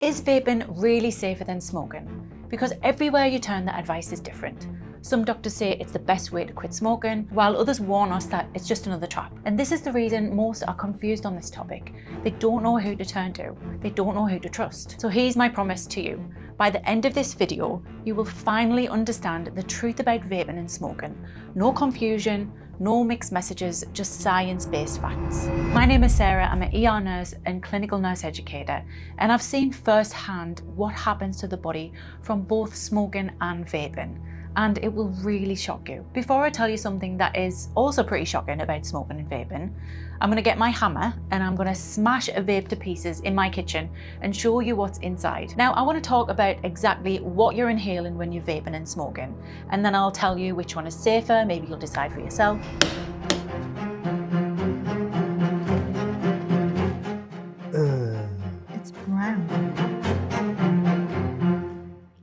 Is vaping really safer than smoking? Because everywhere you turn, the advice is different. Some doctors say it's the best way to quit smoking, while others warn us that it's just another trap. And this is the reason most are confused on this topic. They don't know who to turn to. They don't know who to trust. So here's my promise to you. By the end of this video, you will finally understand the truth about vaping and smoking. No confusion, no mixed messages, just science-based facts. My name is Sarah, I'm an ER nurse and clinical nurse educator, and I've seen firsthand what happens to the body from both smoking and vaping. And it will really shock you. Before I tell you something that is also pretty shocking about smoking and vaping, I'm gonna get my hammer and I'm gonna smash a vape to pieces in my kitchen and show you what's inside. Now, I wanna talk about exactly what you're inhaling when you're vaping and smoking, and then I'll tell you which one is safer, maybe you'll decide for yourself. It's brown.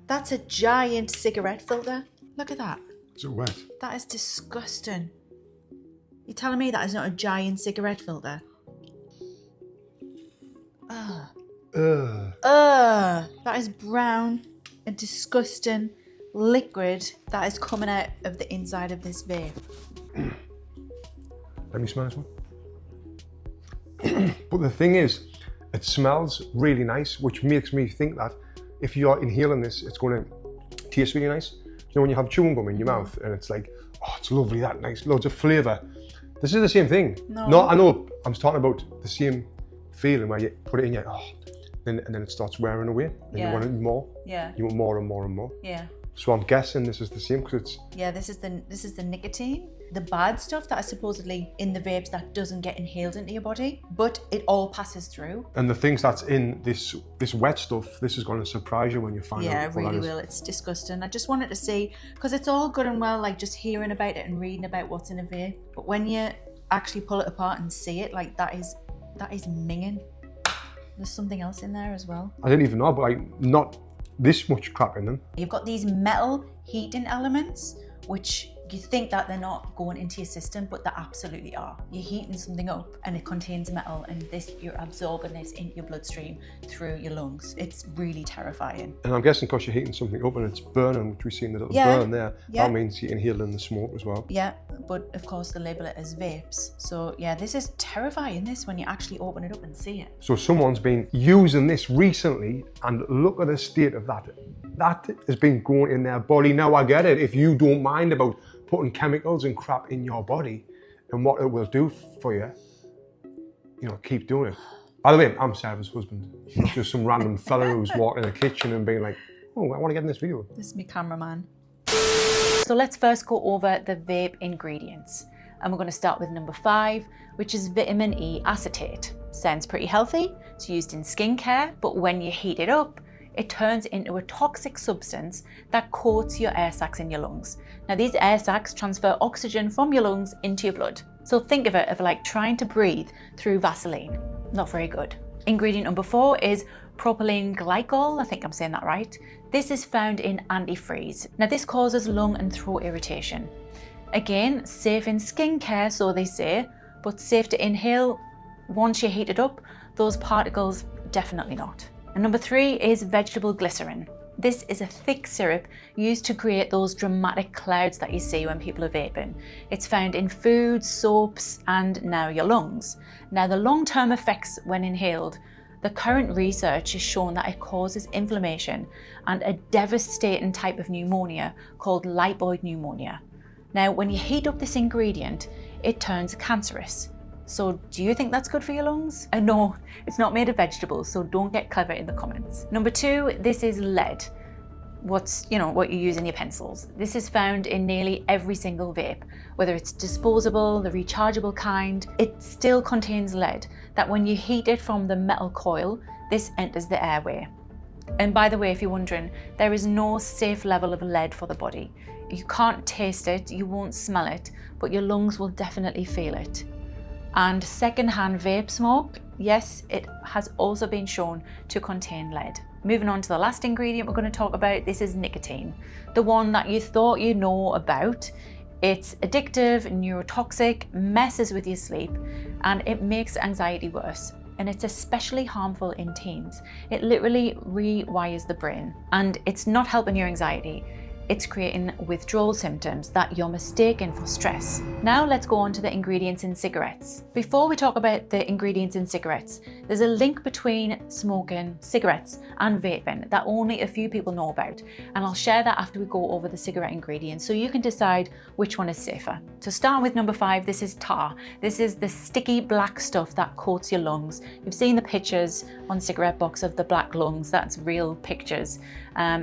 That's a giant cigarette filter. Look at that. Is it wet? That is disgusting. You're telling me that is not a giant cigarette filter? That is brown and disgusting liquid that is coming out of the inside of this vape. Let me smell this one. But the thing is, it smells really nice, which makes me think that if you're inhaling this, it's going to taste really nice. You know when you have chewing gum in your mouth and it's like, oh, it's lovely, that nice, loads of flavour. This is the same thing. No, I know, I'm talking about the same feeling where you put it in your, and then it starts wearing away and you want it more. Yeah. You want more and more and more. Yeah. So I'm guessing this is the same because it's... Yeah, this is the nicotine. The bad stuff that is supposedly in the vapes that doesn't get inhaled into your body, but it all passes through. And the things that's in this wet stuff, this is going to surprise you when you find out. Yeah, it really will. It's disgusting. I just wanted to see, because it's all good and well, like just hearing about it and reading about what's in a vape, but when you actually pull it apart and see it, like that is minging. There's something else in there as well. I didn't even know, but like not this much crap in them. You've got these metal heating elements, which you think that they're not going into your system, but they absolutely are. You're heating something up and it contains metal, and this, you're absorbing this into your bloodstream through your lungs. It's really terrifying. And I'm guessing because you're heating something up and it's burning, which we've seen the little burn there, that means you're inhaling the smoke as well. Yeah, but of course they label it as vapes. So yeah, this is terrifying, this, when you actually open it up and see it. So someone's been using this recently, and look at the state of that. That has been going in their body. Now I get it, if you don't mind about putting chemicals and crap in your body and what it will do for you, you know, keep doing it. By the way, I'm Sarah's husband. Not just some random fella who's walking in the kitchen and being like, oh, I want to get in this video. This is my cameraman. So let's first go over the vape ingredients. And we're going to start with number 5, which is vitamin E acetate. Sounds pretty healthy. It's used in skincare, but when you heat it up, it turns into a toxic substance that coats your air sacs in your lungs. Now these air sacs transfer oxygen from your lungs into your blood. So think of it as like trying to breathe through Vaseline. Not very good. Ingredient number 4 is propylene glycol. I think I'm saying that right. This is found in antifreeze. Now this causes lung and throat irritation. Again, safe in skincare, so they say, but safe to inhale once you heat it up. Those particles, definitely not. And number 3 is vegetable glycerin. This is a thick syrup used to create those dramatic clouds that you see when people are vaping. It's found in foods, soaps, and now your lungs. Now the long-term effects when inhaled, the current research has shown that it causes inflammation and a devastating type of pneumonia called lipoid pneumonia. Now when you heat up this ingredient, it turns cancerous. So do you think that's good for your lungs? No, it's not made of vegetables, so don't get clever in the comments. Number 2, this is lead. What you use in your pencils. This is found in nearly every single vape, whether it's disposable, the rechargeable kind. It still contains lead that when you heat it from the metal coil, this enters the airway. And by the way, if you're wondering, there is no safe level of lead for the body. You can't taste it, you won't smell it, but your lungs will definitely feel it. And secondhand vape smoke, yes, it has also been shown to contain lead. Moving on to the last ingredient we're going to talk about, this is nicotine. The one that you thought you know about. It's addictive, neurotoxic, messes with your sleep, and it makes anxiety worse. and it's especially harmful in teens. It literally rewires the brain, and it's not helping your anxiety. It's creating withdrawal symptoms that you're mistaken for stress. Now let's go on to the ingredients in cigarettes. Before we talk about the ingredients in cigarettes, there's a link between smoking cigarettes and vaping that only a few people know about, and I'll share that after we go over the cigarette ingredients so you can decide which one is safer. So starting with number 5, this is tar. This is the sticky black stuff that coats your lungs. You've seen the pictures on cigarette box of the black lungs, that's real pictures.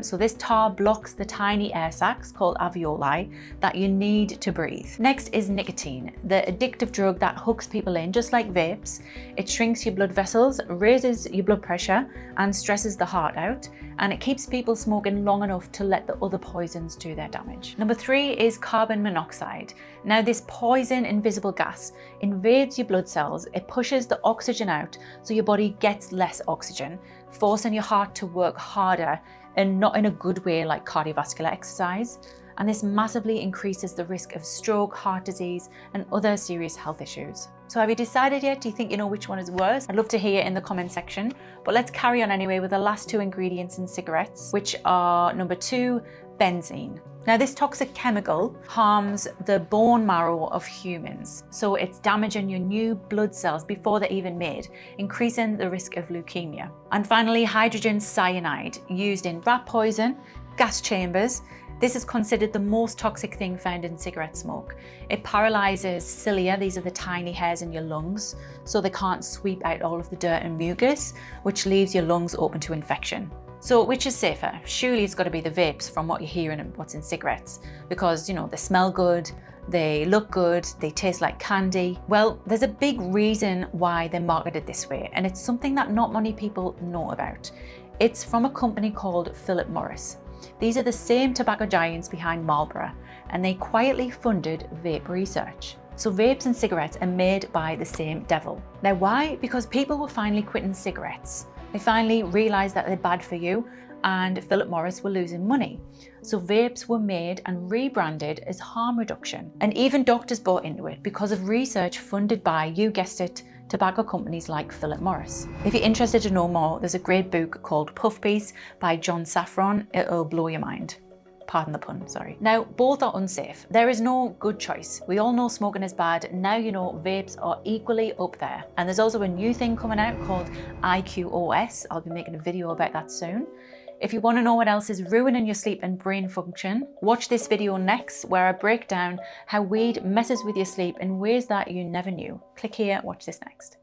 So this tar blocks the tiny air sacs called alveoli that you need to breathe. Next is nicotine, the addictive drug that hooks people in, just like vapes. It shrinks your blood vessels, raises your blood pressure, and stresses the heart out, and it keeps people smoking long enough to let the other poisons do their damage. Number 3 is carbon monoxide. Now this poison invisible gas invades your blood cells. It pushes the oxygen out so your body gets less oxygen, forcing your heart to work harder, and not in a good way like cardiovascular exercise. And this massively increases the risk of stroke, heart disease, and other serious health issues. So have you decided yet? Do you think you know which one is worse? I'd love to hear in the comment section, but let's carry on anyway with the last 2 ingredients in cigarettes, which are number 2, benzene. Now this toxic chemical harms the bone marrow of humans, so it's damaging your new blood cells before they're even made, increasing the risk of leukemia. And finally, hydrogen cyanide, used in rat poison, gas chambers. This is considered the most toxic thing found in cigarette smoke. It paralyzes cilia, these are the tiny hairs in your lungs, so they can't sweep out all of the dirt and mucus, which leaves your lungs open to infection. So which is safer? Surely it's got to be the vapes from what you're hearing and what's in cigarettes, because you know they smell good, they look good, they taste like candy. Well, there's a big reason why they're marketed this way, and it's something that not many people know about. It's from a company called Philip Morris. These are the same tobacco giants behind Marlboro, and they quietly funded vape research. So vapes and cigarettes are made by the same devil. Now why? Because people were finally quitting cigarettes. They finally realized that they're bad for you, and Philip Morris were losing money. So vapes were made and rebranded as harm reduction. And even doctors bought into it because of research funded by, you guessed it, tobacco companies like Philip Morris. If you're interested to know more, there's a great book called Puff Piece by John Safran. It'll blow your mind. Pardon the pun, sorry. Now, both are unsafe. There is no good choice. We all know smoking is bad. Now you know vapes are equally up there. And there's also a new thing coming out called IQOS. I'll be making a video about that soon. If you want to know what else is ruining your sleep and brain function, watch this video next, where I break down how weed messes with your sleep in ways that you never knew. Click here, watch this next.